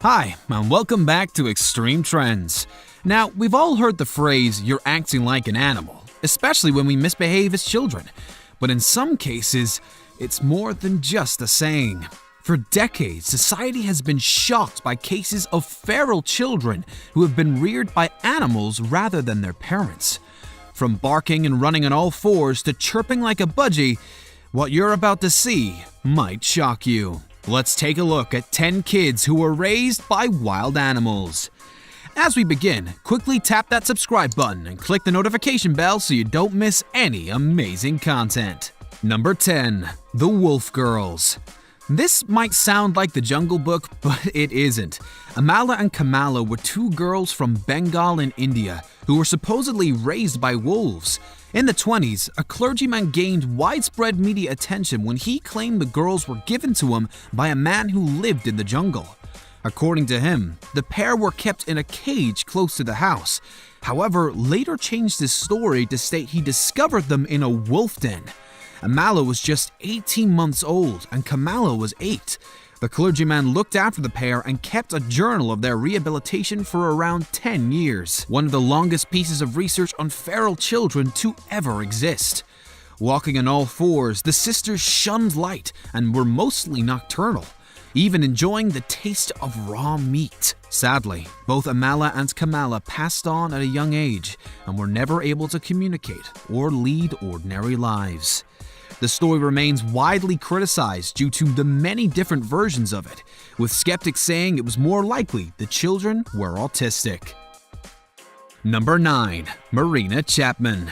Hi, and welcome back to Extreme Trends. Now, we've all heard the phrase, "you're acting like an animal," especially when we misbehave as children. But in some cases, it's more than just a saying. For decades, society has been shocked by cases of feral children who have been reared by animals rather than their parents. From barking and running on all fours to chirping like a budgie, what you're about to see might shock you. Let's take a look at 10 kids who were raised by wild animals. As we begin, quickly tap that subscribe button and click the notification bell so you don't miss any amazing content. Number 10. The Wolf Girls. This might sound like the Jungle Book, but it isn't. Amala and Kamala were two girls from Bengal in India who were supposedly raised by wolves. In the 20s, a clergyman gained widespread media attention when he claimed the girls were given to him by a man who lived in the jungle. According to him, the pair were kept in a cage close to the house. However, later changed his story to state he discovered them in a wolf den. Amala was just 18 months old and Kamala was 8. The clergyman looked after the pair and kept a journal of their rehabilitation for around 10 years, one of the longest pieces of research on feral children to ever exist. Walking on all fours, the sisters shunned light and were mostly nocturnal, even enjoying the taste of raw meat. Sadly, both Amala and Kamala passed on at a young age and were never able to communicate or lead ordinary lives. The story remains widely criticized due to the many different versions of it, with skeptics saying it was more likely the children were autistic. Number 9. Marina Chapman.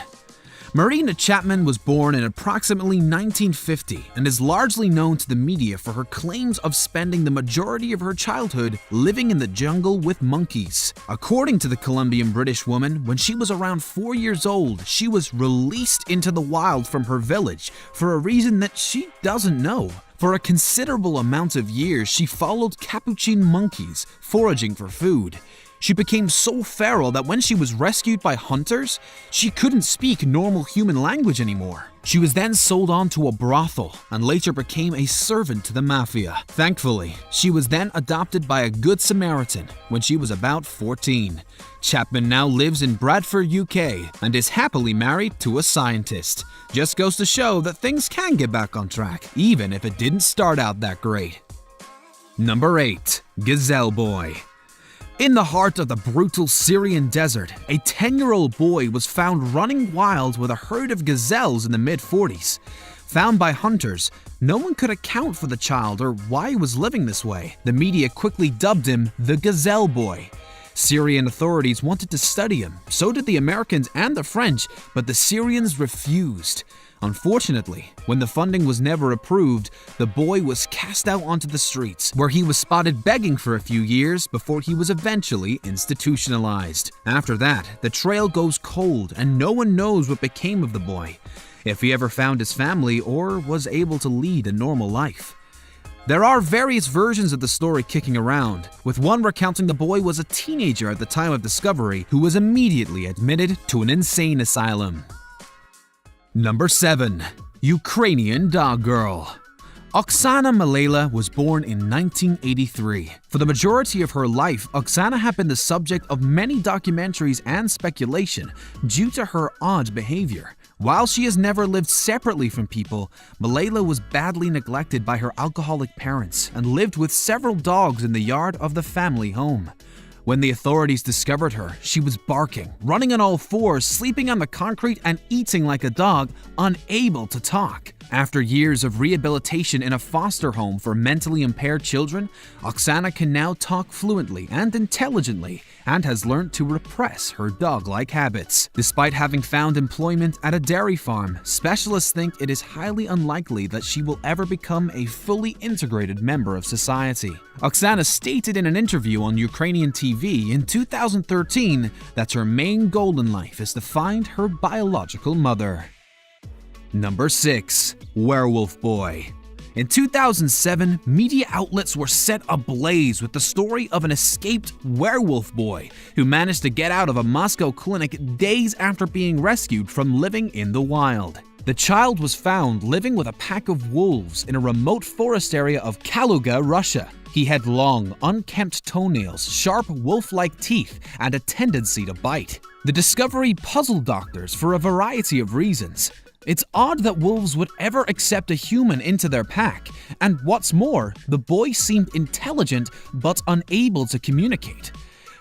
Marina Chapman was born in approximately 1950 and is largely known to the media for her claims of spending the majority of her childhood living in the jungle with monkeys. According to the Colombian British woman, when she was around 4 years old, she was released into the wild from her village for a reason that she doesn't know. For a considerable amount of years, she followed capuchin monkeys, foraging for food. She became so feral that when she was rescued by hunters, she couldn't speak normal human language anymore. She was then sold on to a brothel and later became a servant to the mafia. Thankfully, she was then adopted by a good Samaritan when she was about 14. Chapman now lives in Bradford, UK and is happily married to a scientist. Just goes to show that things can get back on track, even if it didn't start out that great. Number 8. Gazelle Boy. In the heart of the brutal Syrian desert, a 10-year-old boy was found running wild with a herd of gazelles in the mid-40s. Found by hunters, no one could account for the child or why he was living this way. The media quickly dubbed him the Gazelle Boy. Syrian authorities wanted to study him, so did the Americans and the French, but the Syrians refused. Unfortunately, when the funding was never approved, the boy was cast out onto the streets, where he was spotted begging for a few years before he was eventually institutionalized. After that, the trail goes cold and no one knows what became of the boy, if he ever found his family or was able to lead a normal life. There are various versions of the story kicking around, with one recounting the boy was a teenager at the time of discovery who was immediately admitted to an insane asylum. Number 7. Ukrainian Dog Girl. Oksana Malayla was born in 1983. For the majority of her life, Oksana had been the subject of many documentaries and speculation due to her odd behavior. While she has never lived separately from people, Malayla was badly neglected by her alcoholic parents and lived with several dogs in the yard of the family home. When the authorities discovered her, she was barking, running on all fours, sleeping on the concrete, and eating like a dog, unable to talk. After years of rehabilitation in a foster home for mentally impaired children, Oksana can now talk fluently and intelligently and has learned to repress her dog-like habits. Despite having found employment at a dairy farm, specialists think it is highly unlikely that she will ever become a fully integrated member of society. Oksana stated in an interview on Ukrainian TV in 2013 that her main goal in life is to find her biological mother. Number 6. Werewolf Boy. In 2007, media outlets were set ablaze with the story of an escaped werewolf boy who managed to get out of a Moscow clinic days after being rescued from living in the wild. The child was found living with a pack of wolves in a remote forest area of Kaluga, Russia. He had long, unkempt toenails, sharp wolf-like teeth, and a tendency to bite. The discovery puzzled doctors for a variety of reasons. It's odd that wolves would ever accept a human into their pack, and what's more, the boy seemed intelligent but unable to communicate.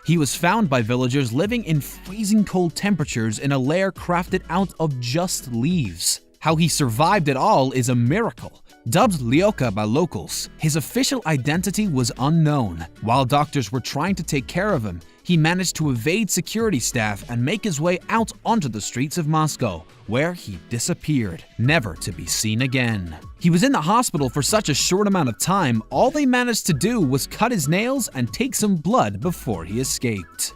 He was found by villagers living in freezing cold temperatures in a lair crafted out of just leaves. How he survived it all is a miracle. Dubbed Lioka by locals, his official identity was unknown. While doctors were trying to take care of him, he managed to evade security staff and make his way out onto the streets of Moscow, where he disappeared, never to be seen again. He was in the hospital for such a short amount of time, all they managed to do was cut his nails and take some blood before he escaped.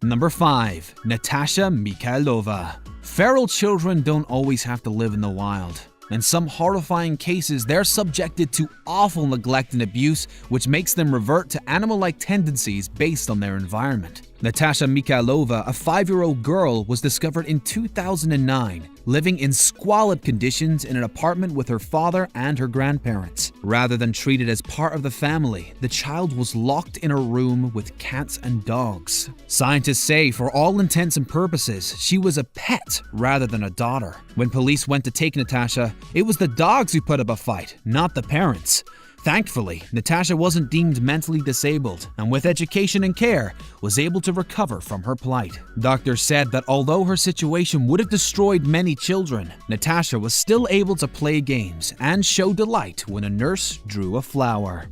Number 5. Natasha Mikhailova. Feral children don't always have to live in the wild. In some horrifying cases, they're subjected to awful neglect and abuse, which makes them revert to animal-like tendencies based on their environment. Natasha Mikhailova, a 5-year-old girl, was discovered in 2009, living in squalid conditions in an apartment with her father and her grandparents. Rather than treated as part of the family, the child was locked in a room with cats and dogs. Scientists say, for all intents and purposes, she was a pet rather than a daughter. When police went to take Natasha, it was the dogs who put up a fight, not the parents. Thankfully, Natasha wasn't deemed mentally disabled, and with education and care, was able to recover from her plight. Doctors said that although her situation would have destroyed many children, Natasha was still able to play games and show delight when a nurse drew a flower.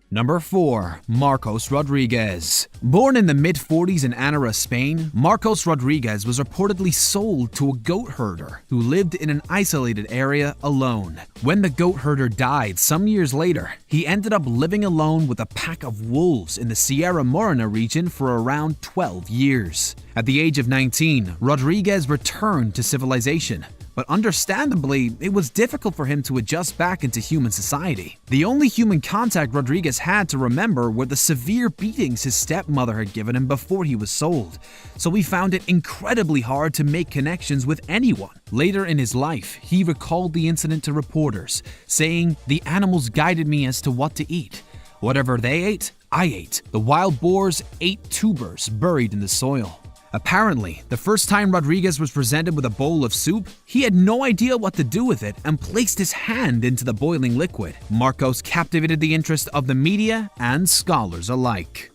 Number 4. Marcos Rodriguez. Born in the mid-40s in Anara, Spain, Marcos Rodriguez was reportedly sold to a goat herder who lived in an isolated area alone. When the goat herder died some years later, he ended up living alone with a pack of wolves in the Sierra Morena region for around 12 years. At the age of 19, Rodriguez returned to civilization. But understandably, it was difficult for him to adjust back into human society. The only human contact Rodriguez had to remember were the severe beatings his stepmother had given him before he was sold, so he found it incredibly hard to make connections with anyone. Later in his life, he recalled the incident to reporters, saying, "The animals guided me as to what to eat. Whatever they ate, I ate. The wild boars ate tubers buried in the soil." Apparently, the first time Rodriguez was presented with a bowl of soup, he had no idea what to do with it and placed his hand into the boiling liquid. Marcos captivated the interest of the media and scholars alike.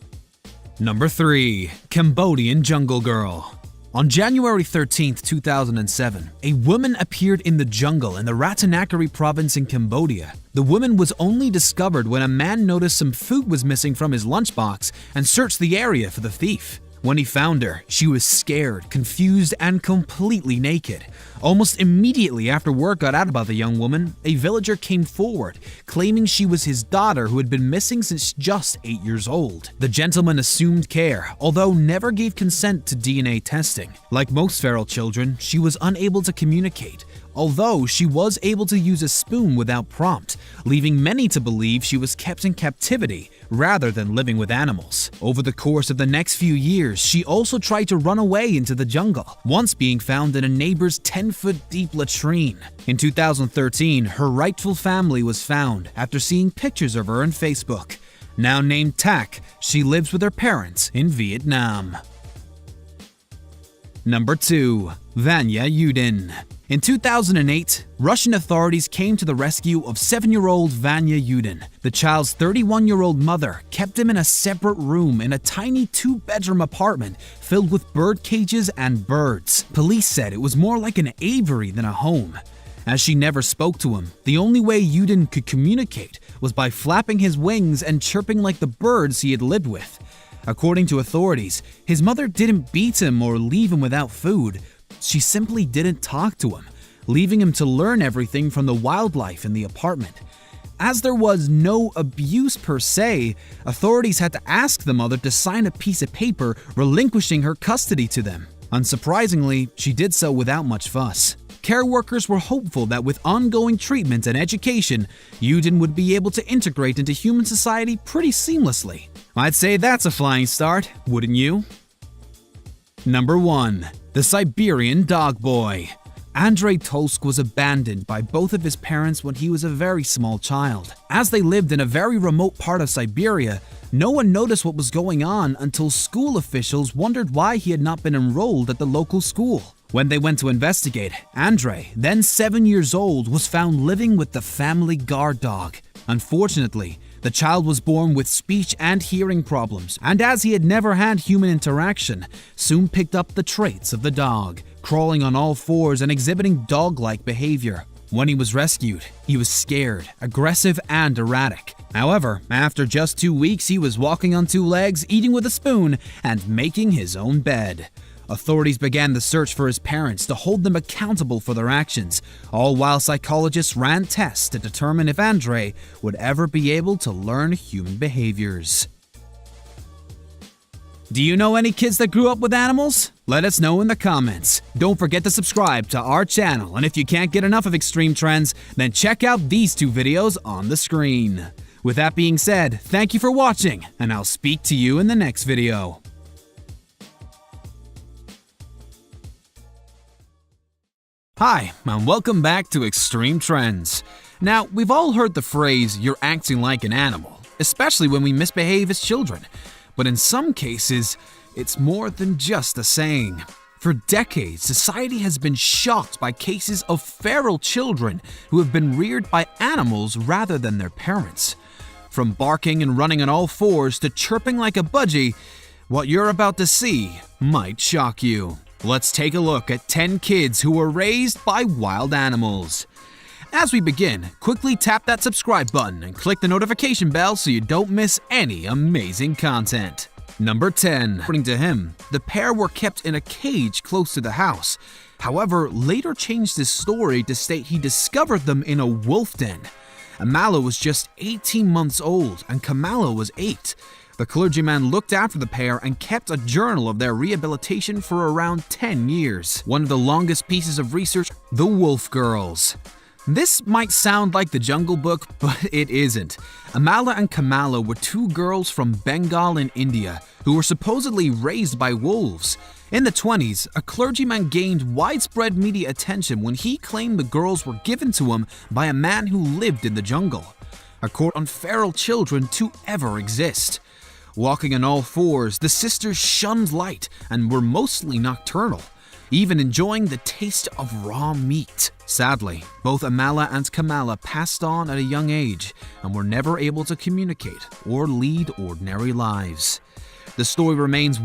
Number 3. Cambodian Jungle Girl. On January 13, 2007, a woman appeared in the jungle in the Ratanakiri province in Cambodia. The woman was only discovered when a man noticed some food was missing from his lunchbox and searched the area for the thief. When he found her, she was scared, confused, and completely naked. Almost immediately after word got out about the young woman, a villager came forward, claiming she was his daughter who had been missing since just 8 years old. The gentleman assumed care, although never gave consent to DNA testing. Like most feral children, she was unable to communicate, although she was able to use a spoon without prompt, leaving many to believe she was kept in captivity rather than living with animals. Over the course of the next few years, she also tried to run away into the jungle, once being found in a neighbor's 10-foot-deep latrine. In 2013, her rightful family was found after seeing pictures of her on Facebook. Now named Tak, she lives with her parents in Vietnam. Number 2. Vanya Yudin. In 2008, Russian authorities came to the rescue of 7-year-old Vanya Yudin. The child's 31-year-old mother kept him in a separate room in a tiny 2-bedroom apartment filled with bird cages and birds. Police said it was more like an aviary than a home. As she never spoke to him, the only way Yudin could communicate was by flapping his wings and chirping like the birds he had lived with. According to authorities, his mother didn't beat him or leave him without food. She simply didn't talk to him, leaving him to learn everything from the wildlife in the apartment. As there was no abuse per se, authorities had to ask the mother to sign a piece of paper relinquishing her custody to them. Unsurprisingly, she did so without much fuss. Care workers were hopeful that with ongoing treatment and education, Yudin would be able to integrate into human society pretty seamlessly. I'd say that's a flying start, wouldn't you? Number 1. The Siberian Dog Boy. Andrei Tolsk was abandoned by both of his parents when he was a very small child. As they lived in a very remote part of Siberia, no one noticed what was going on until school officials wondered why he had not been enrolled at the local school. When they went to investigate, Andrei, then 7 years old, was found living with the family guard dog. Unfortunately, the child was born with speech and hearing problems, and as he had never had human interaction, soon picked up the traits of the dog, crawling on all fours and exhibiting dog-like behavior. When he was rescued, he was scared, aggressive, and erratic. However, after just 2 weeks, he was walking on 2 legs, eating with a spoon, and making his own bed. Authorities began the search for his parents to hold them accountable for their actions, all while psychologists ran tests to determine if Andrei would ever be able to learn human behaviors. Do you know any kids that grew up with animals? Let us know in the comments. Don't forget to subscribe to our channel, and if you can't get enough of extreme trends, then check out these 2 videos on the screen. With that being said, thank you for watching, and I'll speak to you in the next video. Hi, and welcome back to Extreme Trends. Now, we've all heard the phrase, "you're acting like an animal," especially when we misbehave as children. But in some cases, it's more than just a saying. For decades, society has been shocked by cases of feral children who have been reared by animals rather than their parents. From barking and running on all fours to chirping like a budgie, what you're about to see might shock you. Let's take a look at 10 kids who were raised by wild animals. As we begin, quickly tap that subscribe button and click the notification bell so you don't miss any amazing content. Number 10. According to him, the pair were kept in a cage close to the house. However, later changed his story to state he discovered them in a wolf den. Amala was just 18 months old and Kamala was 8. The clergyman looked after the pair and kept a journal of their rehabilitation for around 10 years. One of the longest pieces of research, the Wolf Girls. This might sound like the Jungle Book, but it isn't. Amala and Kamala were 2 girls from Bengal in India who were supposedly raised by wolves. In the 20s, a clergyman gained widespread media attention when he claimed the girls were given to him by a man who lived in the jungle. A court on feral children to ever exist. Walking on all fours, the sisters shunned light and were mostly nocturnal, even enjoying the taste of raw meat. Sadly, both Amala and Kamala passed on at a young age and were never able to communicate or lead ordinary lives. The story remains